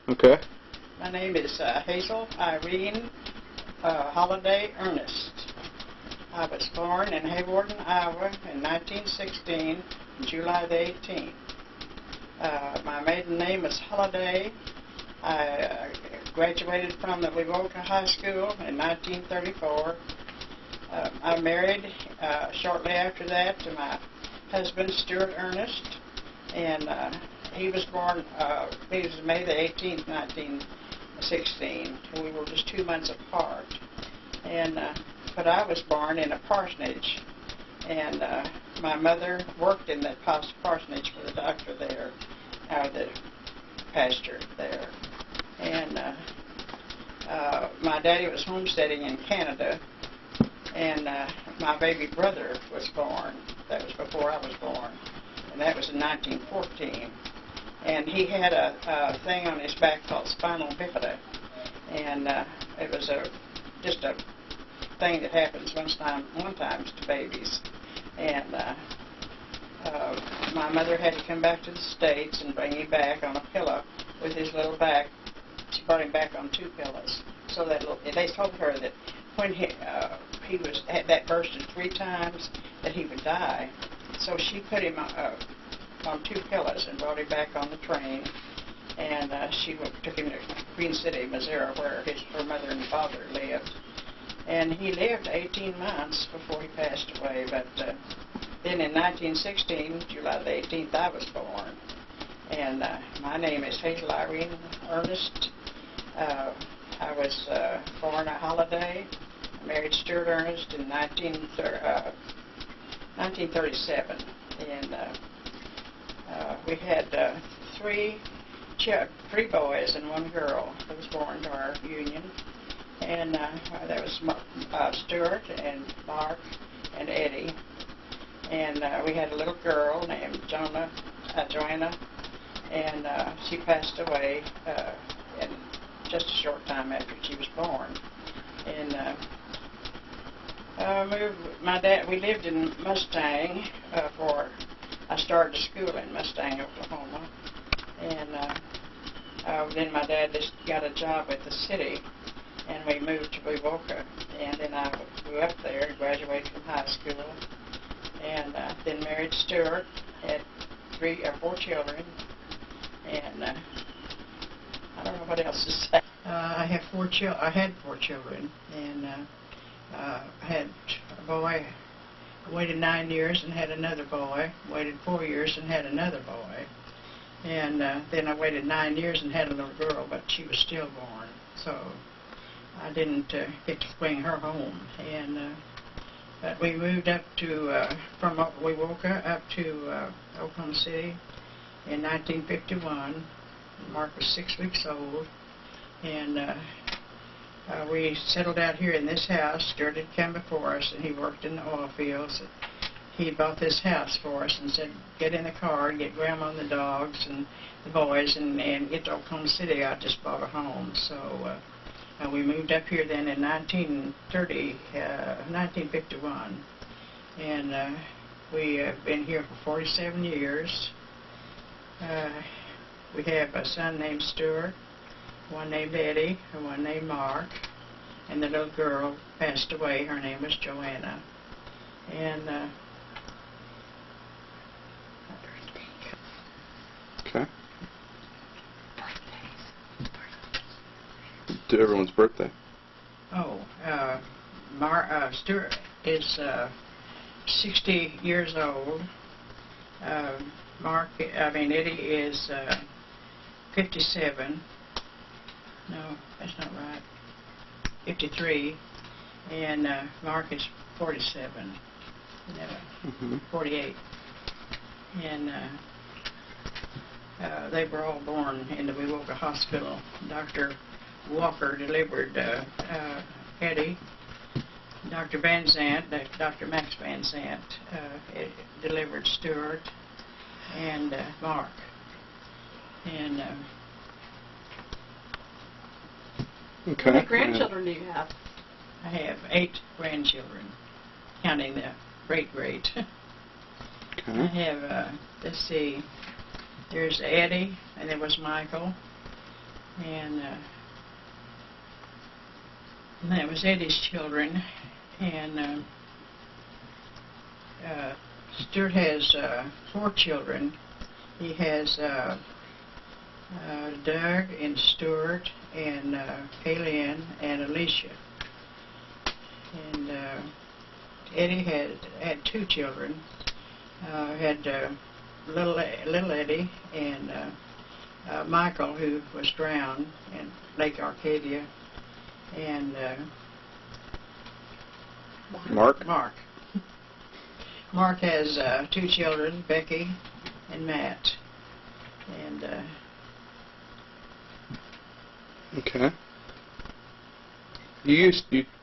Okay. My name is Hazel Earnest. I was born in Hawarden, Iowa in 1916, July the 18th. My maiden name is Holiday. I graduated from the Wewoka High School in 1934. I married shortly after that to my husband, Stuart Earnest, and he was May the 18th, 1916. We were just 2 months apart. But I was born in a parsonage, and my mother worked in that parsonage for the doctor there, the pastor there. And my daddy was homesteading in Canada, and my baby brother was born. That was before I was born, and that was in 1914. And he had a thing on his back called spinal bifida, and it was just a thing that happens sometimes to babies. And my mother had to come back to the States and bring him back on a pillow with his little back. She brought him back on 2 pillows. So that they told her that when he had that bursted 3 times that he would die. So she put him on 2 pillows and brought him back on the train. And she took him to Green City, Missouri, where her mother and father lived. And he lived 18 months before he passed away. But then in 1916, July the 18th, I was born. And my name is Hazel Earnest. I was born a Holiday. I married Stuart Earnest in 1937. And we had 3 boys and 1 girl that was born to our union. And that was Stuart and Mark and Eddie. And we had a little girl named Joanna, and she passed away in just a short time after she was born. And we lived in Mustang I started school in Mustang, Oklahoma. And then my dad just got a job at the city, and we moved to Wewoka. And then I grew up there and graduated from high school. And then married Stuart, had 3 or 4 children. And I don't know what else to say. I had 4 children, and I had a boy. I waited 9 years and had another boy. Waited 4 years and had another boy. And then I waited 9 years and had a little girl, but she was stillborn, so I didn't get to bring her home. And but we moved up from Wewoka up to Oklahoma City in 1951. Mark was 6 weeks old, and we settled out here in this house. Stuart had come before us, and he worked in the oil fields. He bought this house for us and said, get in the car and get Grandma and the dogs and the boys and get to Oklahoma City. I just bought a home. So we moved up here then in 1951. And we have been here for 47 years. We have a son named Stuart, 1 named Eddie, and 1 named Mark. And the little girl passed away. Her name was Joanna. And okay. To everyone's birthday. Oh, Stuart is 60 years old. Eddie is 57. No, that's not right. 53. And Mark is 47. 48. And they were all born in the Wewoka Hospital. Dr. Walker delivered Eddie. Dr. Dr. Max Van Zandt delivered Stuart and Mark. And okay. How many grandchildren do you have? I have 8 grandchildren, counting the great. Okay. I have, let's see, there's Eddie, and there was Michael, and that was Eddie's children. And Stuart has 4 children. He has Doug and Stuart and Kaylin and Alicia. And Eddie had 2 children. Had little Eddie and Michael, who was drowned in Lake Arcadia, and Mark? Mark has 2 children, Becky and Matt. And Okay. You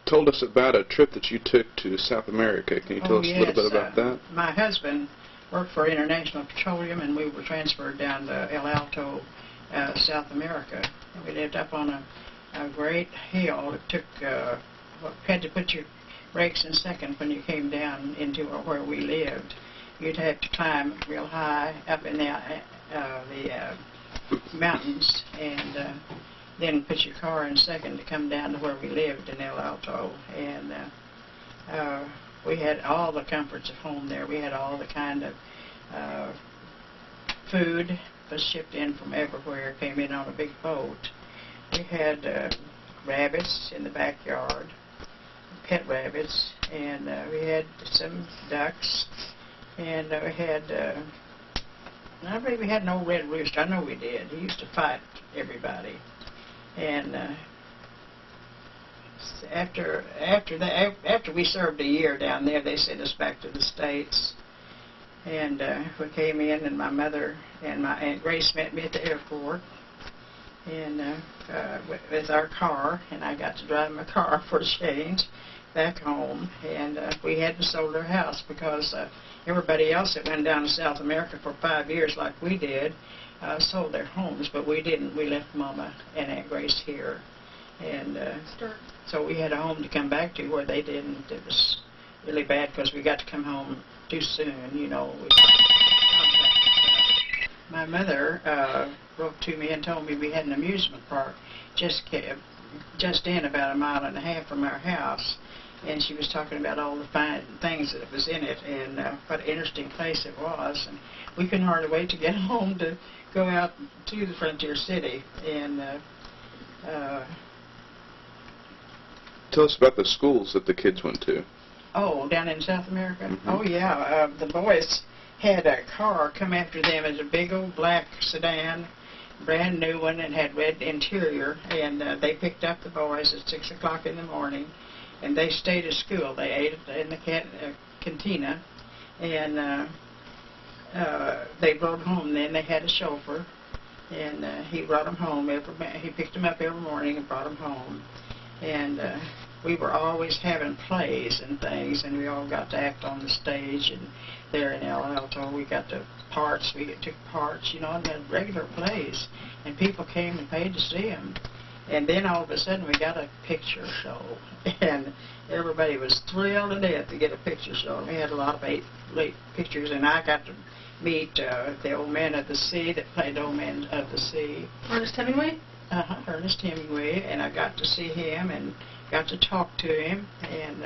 told us about a trip that you took to South America. Can you tell us a little bit about that? My husband worked for International Petroleum, and we were transferred down to El Alto, South America. And we lived up on a great hill. It took, had to put your brakes in second when you came down into where we lived. You'd have to climb real high up in the mountains, and then put your car in second to come down to where we lived in El Alto. And we had all the comforts of home there. We had all the kind of food was shipped in from everywhere, came in on a big boat. We had rabbits in the backyard, pet rabbits, and we had some ducks, and we had, I believe we had an old red rooster. I know we did. He used to fight everybody. And after we served a year down there, they sent us back to the States. And we came in, and my mother and my Aunt Grace met me at the airport, and with our car, and I got to drive my car for a change back home. And we hadn't sold our house because everybody else that went down to South America for 5 years like we did sold their homes, but we didn't. We left Mama and Aunt Grace here, and so we had a home to come back to where they didn't. It was really bad because we got to come home too soon, you know. My mother wrote to me and told me we had an amusement park just in about 1.5 miles from our house, and she was talking about all the fine things that was in it, and what an interesting place it was. And we couldn't hardly wait to get home to go out to the frontier city. And tell us about the schools that the kids went to. Oh, down in South America? Mm-hmm. Oh, yeah. The boys had a car come after them. It was a big old black sedan, brand new one, and had red interior. And they picked up the boys at 6 o'clock in the morning, and they stayed at school. They ate in the cantina, and they brought home. Then they had a chauffeur, and he brought them home. He picked them up every morning and brought them home. And we were always having plays and things, and we all got to act on the stage. And there in El Alto, we got the parts. We took parts, you know, and had regular plays, and people came and paid to see them. And then all of a sudden, we got a picture show, and everybody was thrilled to death to get a picture show. And we had a lot of late pictures, and I got to meet the old man of the sea that played Old Man of the Sea. Ernest Hemingway? Ernest Hemingway, and I got to see him and got to talk to him. And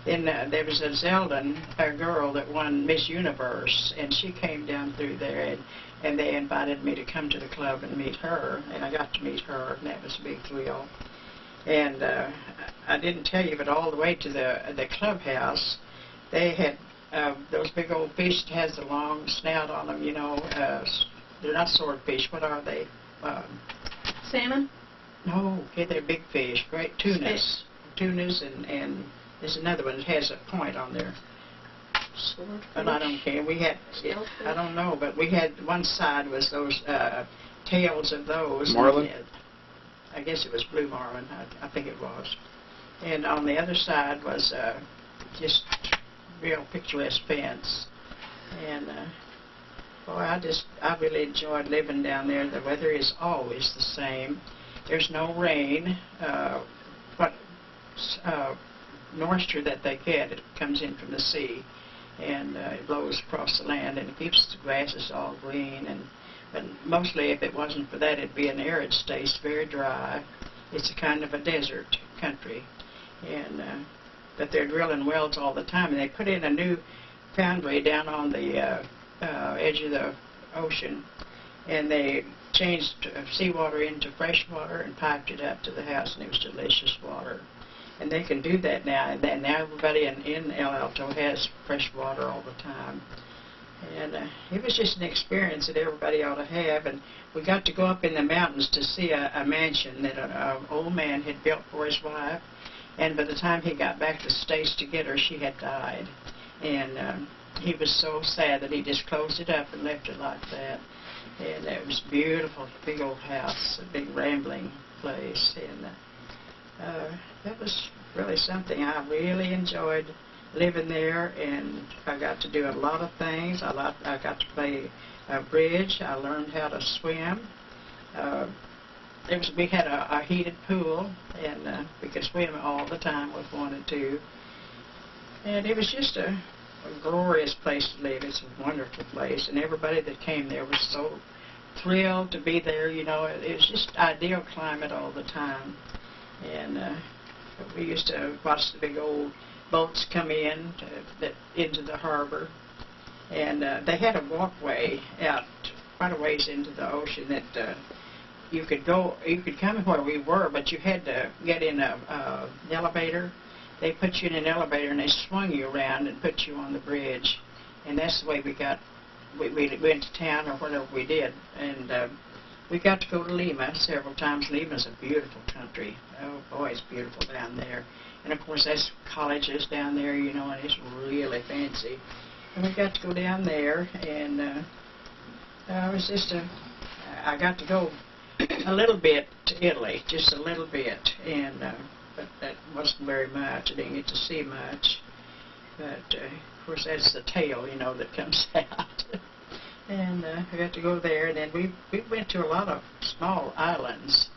then there was a Zeldin, a girl that won Miss Universe, and she came down through there, and they invited me to come to the club and meet her, and I got to meet her, and that was a big thrill. And I didn't tell you, but all the way to the clubhouse, they had those big old fish that has the long snout on them, you know. They're not swordfish. What are they? Salmon? No, okay, they're big fish, great tunas. Tunas, and there's another one that has a point on there. Swordfish? But I don't care. We had, I don't know, but we had, one side was those tails of those. Marlin? I guess it was blue marlin, I think it was. And on the other side was just real picturesque fence. And boy, I really enjoyed living down there. The weather is always the same. There's no rain. What moisture that they get, it comes in from the sea, and it blows across the land, and it keeps the grasses all green. And But mostly, if it wasn't for that, it'd be an arid state, very dry. It's a kind of a desert country, and but they're drilling wells all the time. And they put in a new foundry down on the edge of the ocean, and they changed seawater into fresh water and piped it up to the house, and it was delicious water. And they can do that now, and now everybody in El Alto has fresh water all the time. And it was just an experience that everybody ought to have. And we got to go up in the mountains to see a mansion that an old man had built for his wife. And by the time he got back to the States to get her, she had died. And he was so sad that he just closed it up and left it like that. And it was beautiful, big old house, a big rambling place. And that was really something. I really enjoyed living there, and I got to do a lot of things. I got to play bridge. I learned how to swim. We had a heated pool, and we could swim all the time if we wanted to. And it was just a glorious place to live. It's a wonderful place, and everybody that came there was so thrilled to be there. You know, it was just ideal climate all the time. And we used to watch the big old boats come into the harbor, and they had a walkway out quite a ways into the ocean that you could come where we were, but you had to get in an elevator. They put you in an elevator and they swung you around and put you on the bridge, and that's the way we went to town or whatever we did. And we got to go to Lima several times. Lima's a beautiful country. Oh boy, it's beautiful down there. And of course, there's colleges down there, you know, and it's really fancy. And we got to go down there, and it was just I got to go a little bit to Italy, just a little bit, and but that wasn't very much. I didn't get to see much. But of course, that's the tale, you know, that comes out. And I got to go there, and then we went to a lot of small islands.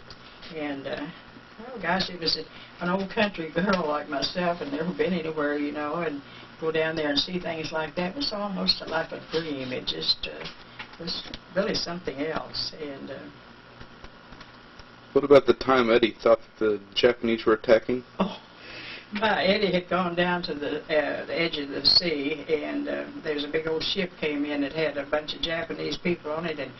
And oh gosh, it was an old country girl like myself, and never been anywhere, you know, and go down there and see things like that was almost like a dream. It just was really something else. And what about the time Eddie thought that the Japanese were attacking? Oh, Eddie had gone down to the edge of the sea, and there was a big old ship came in that had a bunch of Japanese people on it, and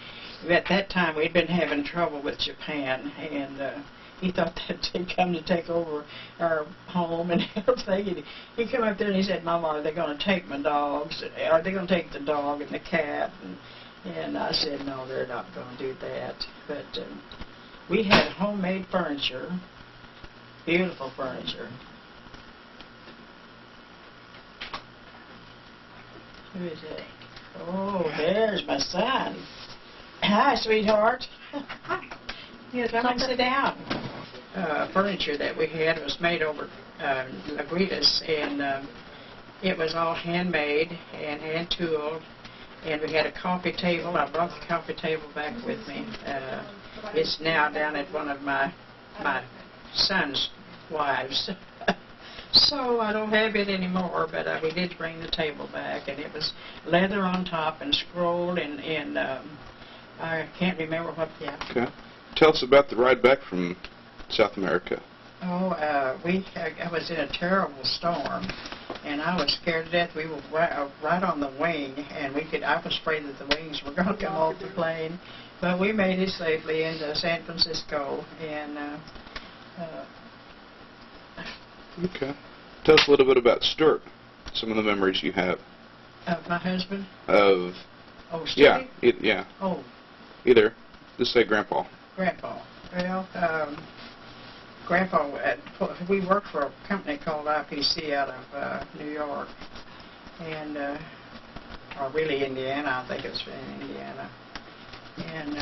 at that time we'd been having trouble with Japan, and he thought that they'd come to take over our home and everything. And he came up there and he said, "Mama, are they going to take my dogs? Are they going to take the dog and the cat?" And I said, "No, they're not going to do that." But we had homemade furniture, beautiful furniture. Who is that? Oh, there's my son. Hi, sweetheart. Yes, come and sit down. Furniture that we had was made over Agritas, and it was all handmade and hand-tooled. And we had a coffee table. I brought the coffee table back with me. It's now down at one of my son's wives. So I don't have it anymore, but we did bring the table back, and it was leather on top and scrolled, and I can't remember what. Yeah. Okay. Tell us about the ride back from South America. Oh, I was in a terrible storm, and I was scared to death. We were right on the wing, and I was afraid that the wings were going to come off the plane, but we made it safely into San Francisco, and. Okay. Tell us a little bit about Stuart, some of the memories you have. Of my husband? Of... Oh, Stuart? Yeah, yeah. Oh. Either. Just say Grandpa. Grandpa. Well, Grandpa, we worked for a company called IPC out of New York, and, or really Indiana, I think it was in Indiana. And,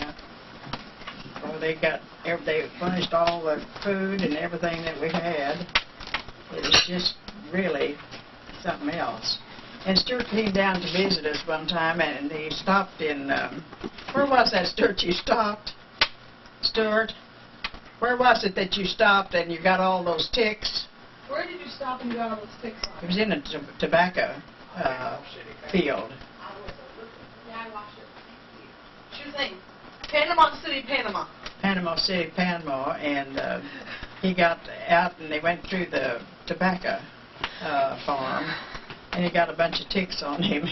well, they furnished all the food and everything that we had. It was just really something else. And Stuart came down to visit us one time, and he stopped in, where was that, Stuart, you stopped? Stuart, where was it that you stopped and you got all those ticks? Where did you stop and you got all those ticks on? It was in a tobacco field. Yeah, I watched it. you think? Panama City, Panama. Panama City, Panama, and he got out and they went through the tobacco farm, and he got a bunch of ticks on him.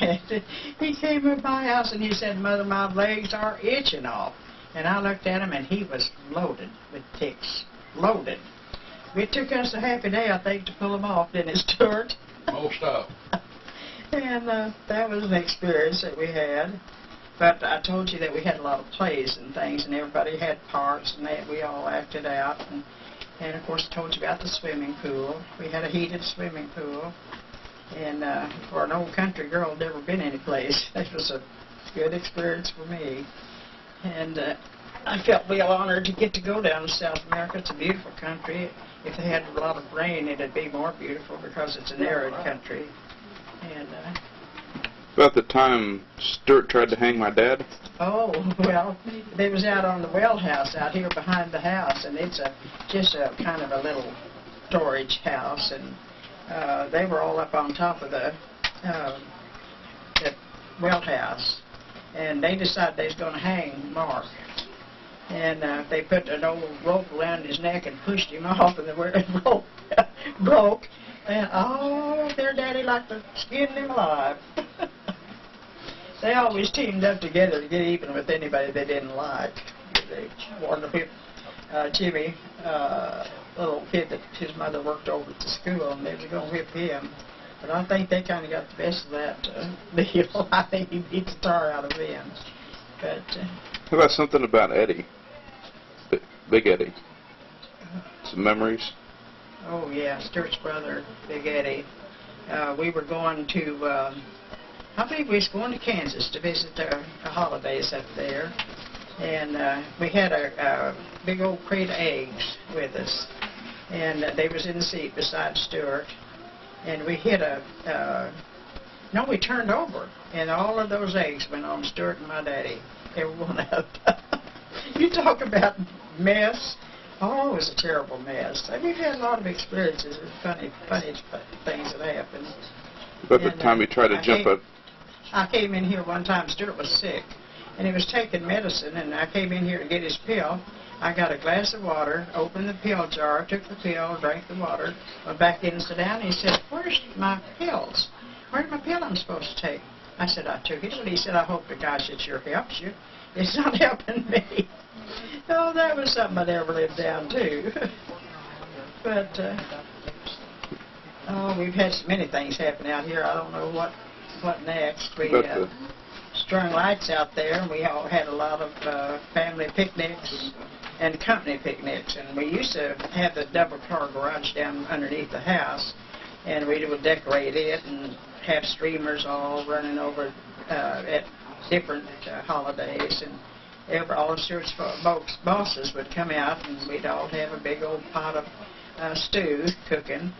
He came in my house and he said, "Mother, my legs are itching off." And I looked at him and he was loaded with ticks. Loaded. It took us a half a day, I think, to pull them off, didn't it, Stuart? Most of. And that was an experience that we had. But I told you that we had a lot of plays and things, and everybody had parts, and we all acted out. And of course, I told you about the swimming pool. We had a heated swimming pool. And for an old country girl who'd never been any place, it was a good experience for me. And I felt real honored to get to go down to South America. It's a beautiful country. If they had a lot of rain, it'd be more beautiful because it's an arid country. And About the time Stuart tried to hang my dad? oh, well, they was out on the well house out here behind the house, and it's just a kind of a little storage house, and they were all up on top of the well house, and they decided they was going to hang Mark. And they put an old rope around his neck and pushed him off, and the rope broke. And, oh, their daddy liked to skin him alive. They always teamed up together to get even with anybody they didn't like. They wanted to whip Jimmy, little kid that his mother worked over at the school, and they were going to whip him. But I think they kind of got the best of that deal. I think he beat the tar out of them. But How about something about Eddie? Big Eddie. Some memories? oh yeah, Stuart's brother, Big Eddie. We were going to, I believe we was going to Kansas to visit our holidays up there. And we had a big old crate of eggs with us. And they was in the seat beside Stuart. And we hit no, we turned over. And all of those eggs went on Stuart and my daddy. Every one of them. You talk about mess. Oh, it was a terrible mess. We've had a lot of experiences with funny things that happened. About the time he tried to jump up. I came in here one time. Stuart was sick, and he was taking medicine, and I came in here to get his pill. I got a glass of water, opened the pill jar, took the pill, drank the water, went back in and sat down, and he said, "Where's my pills? Where's my pill I'm supposed to take?" I said, "I took it," and he said, "I hope to gosh it sure helps you. It's not helping me." Oh, that was something I never lived down to. But, oh, we've had so many things happen out here. I don't know what next. We strung lights out there, and we all had a lot of family picnics and company picnics. And we used to have the double-car garage down underneath the house, and we would decorate it and have streamers all running over at different holidays. And all of Stuart's bosses would come out, and we'd all have a big old pot of stew cooking.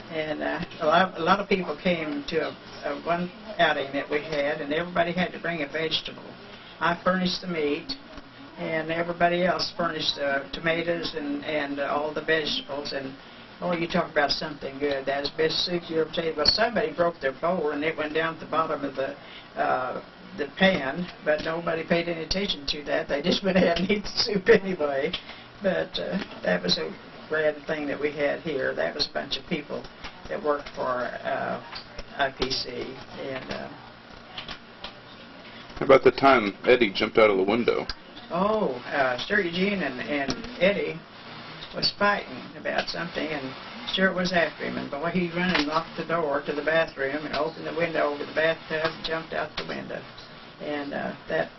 And a lot of people came to one outing that we had, and everybody had to bring a vegetable. I furnished the meat, and everybody else furnished the tomatoes and all the vegetables. And oh, you talk about something good. That's the best soup you ever tasted. Well, somebody broke their bowl, and it went down at the bottom of the pan, but nobody paid any attention to that. They just went ahead and ate the soup anyway. But that was a grand thing that we had here. That was a bunch of people that worked for IPC. And How about the time Eddie jumped out of the window? oh, Stuart Eugene and Eddie was fighting about something, and Stuart was after him, and boy, he ran and locked the door to the bathroom and opened the window over the bathtub and jumped out the window. And that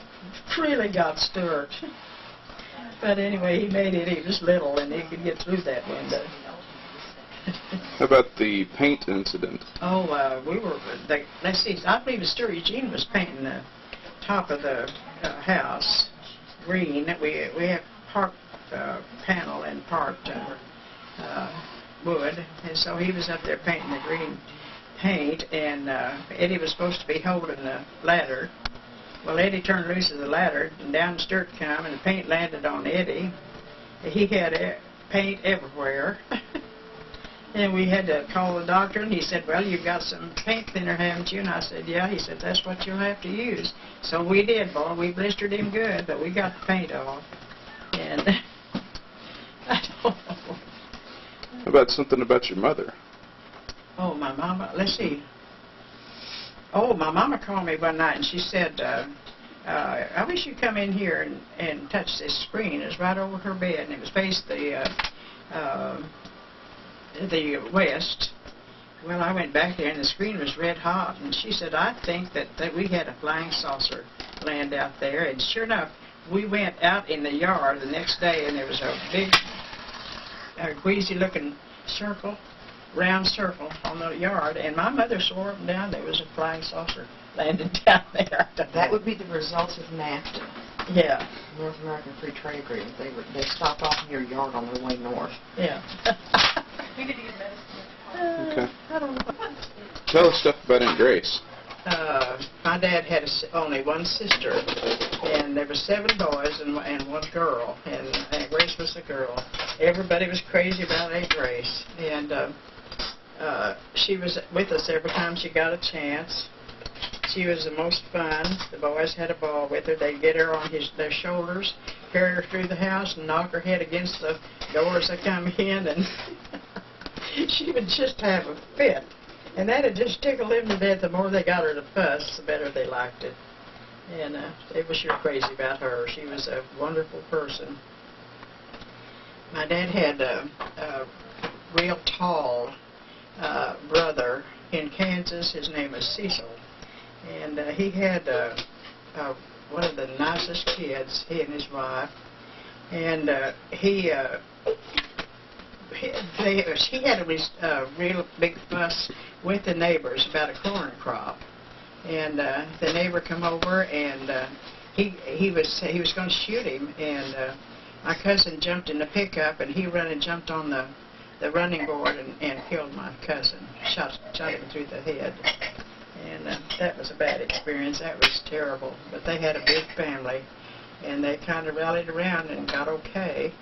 really got Stuart. But anyway, he made it. He was little, and he could get through that window. How about the paint incident? Oh, we were, let's see, I believe Stuart Eugene was painting the top of the house green. We have part panel and part wood, and so he was up there painting the green paint, and Eddie was supposed to be holding the ladder. Well, Eddie turned loose of the ladder, and down Stuart came, and the paint landed on Eddie. He had paint everywhere. And we had to call the doctor, and he said, well, you've got some paint thinner, haven't you? And I said, yeah. He said, that's what you'll have to use. So we did, boy. We blistered him good, but we got the paint off. And I don't know. How about something about your mother? Oh, my mama. Let's see. Oh, my mama called me one night, and she said, I wish you'd come in here and touch this screen. It's right over her bed, and it was faced the west. Well, I went back there, and the screen was red hot, and she said, I think that we had a flying saucer land out there. And sure enough, we went out in the yard the next day, and there was a big, queasy-looking circle, round circle on the yard, and my mother swore up and down there was a flying saucer landed down there. That would be the results of NAFTA. Yeah. North American Free Trade Agreement. They stopped off in your yard on their way north. Yeah. We need to get medicine. Okay. I don't know. Tell us stuff about Aunt Grace. My dad had only one sister, and there were 7 boys and 1 girl, and Aunt Grace was the girl. Everybody was crazy about Aunt Grace, and she was with us every time she got a chance. She was the most fun. The boys had a ball with her. They'd get her on their shoulders, carry her through the house, and knock her head against the doors that come in, and she would just have a fit. And that had just tickled them to death. The more they got her to fuss, the better they liked it. And they were sure crazy about her. She was a wonderful person. My dad had a real tall brother in Kansas. His name was Cecil. And he had one of the nicest kids, he and his wife. And he had a real big fuss with the neighbors about a corn crop. And the neighbor come over, and he was going to shoot him. And my cousin jumped in the pickup, and he ran and jumped on the running board and killed my cousin, shot him through the head. And that was a bad experience. That was terrible. But they had a big family, and they kind of rallied around and got okay.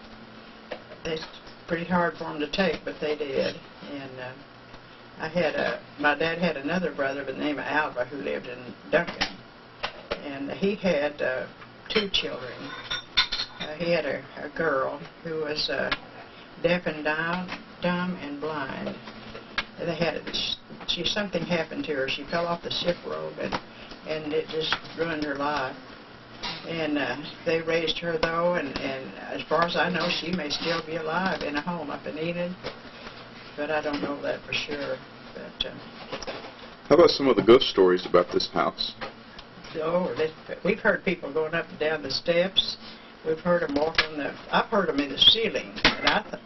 It's pretty hard for them to take, but they did. And my dad had another brother by the name of Alva who lived in Duncan, and he had 2 children. He had a girl who was deaf and dumb and blind. They had something happened to her. She fell off the ship rope, and it just ruined her life. And they raised her, though, and as far as I know, she may still be alive in a home up in Enid, but I don't know that for sure. But How about some of the ghost stories about this house? We've heard people going up and down the steps. We've heard them walk I've heard them in the ceiling, and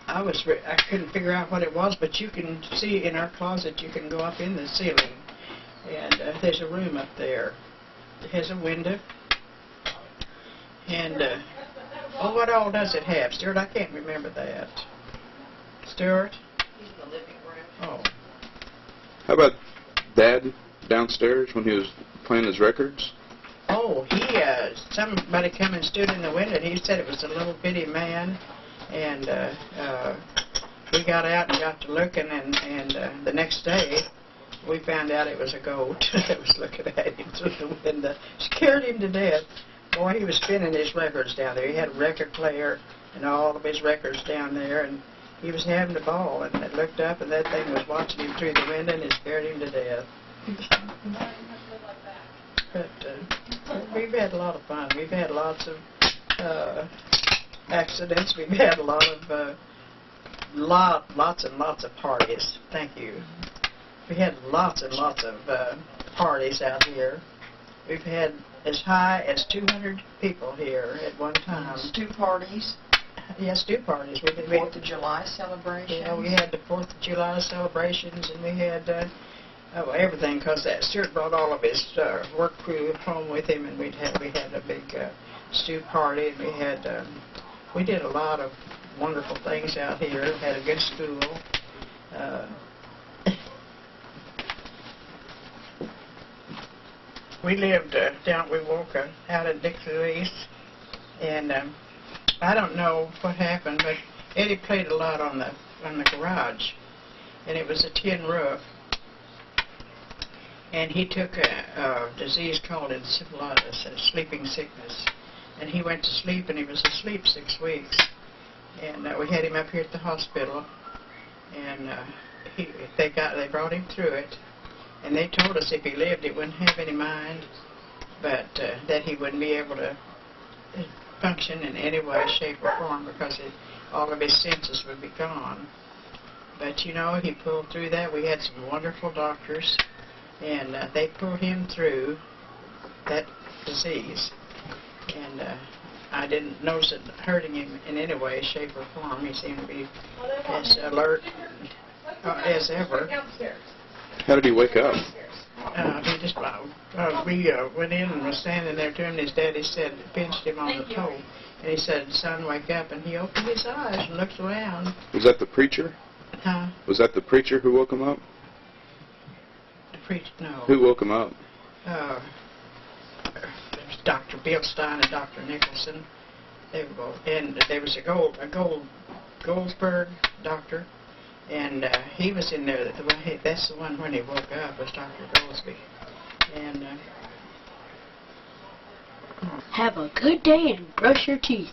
I couldn't figure out what it was, but you can see in our closet, you can go up in the ceiling, and there's a room up there. It has a window, and what all does it have, Stuart? I can't remember that. Stuart? He's in the living room. Oh. How about Dad downstairs when he was playing his records? Oh, somebody come and stood in the window, and he said it was a little bitty man, and we got out and got to looking, and the next day we found out it was a goat that was looking at him through the window. Scared him to death. Boy, he was spinning his records down there. He had a record player and all of his records down there, and he was having a ball, and I looked up, and that thing was watching him through the window, and it scared him to death. But we've had a lot of fun. We've had lots of accidents. We've had a lot of lots and lots of parties. Thank you. We had lots and lots of parties out here. We've had as high as 200 people here at one time. Stew parties. Yes, stew parties. We did 4th of July celebrations. Yeah, we had the 4th of July celebrations, and we had everything, because Stuart brought all of his work crew home with him, and we had a big stew party, and we did a lot of wonderful things out here. Had a good school. We lived down at Wewoka, out at Dixie East, and I don't know what happened, but Eddie played a lot on on the garage, and it was a tin roof. And he took a disease called encephalitis, a sleeping sickness. And he went to sleep, and he was asleep 6 weeks. And we had him up here at the hospital, and they brought him through it. And they told us if he lived, he wouldn't have any mind, but that he wouldn't be able to function in any way, shape, or form because all of his senses would be gone. But you know, he pulled through that. We had some wonderful doctors, and they pulled him through that disease. And I didn't notice it hurting him in any way, shape, or form. He seemed to be as alert as ever. How did he wake up? He just, we went in and was standing there to him, and his daddy said, pinched him on the toe. And he said, "Son, wake up." And he opened his eyes and looked around. Was that the preacher? Huh? Was that the preacher who woke him up? The preacher, no. Who woke him up? There was Dr. Bill Stein and Dr. Nicholson. They were both. And there was a Goldsberg doctor. And he was in there. That's the one when he woke up, was Dr. Goldsby. And have a good day and brush your teeth.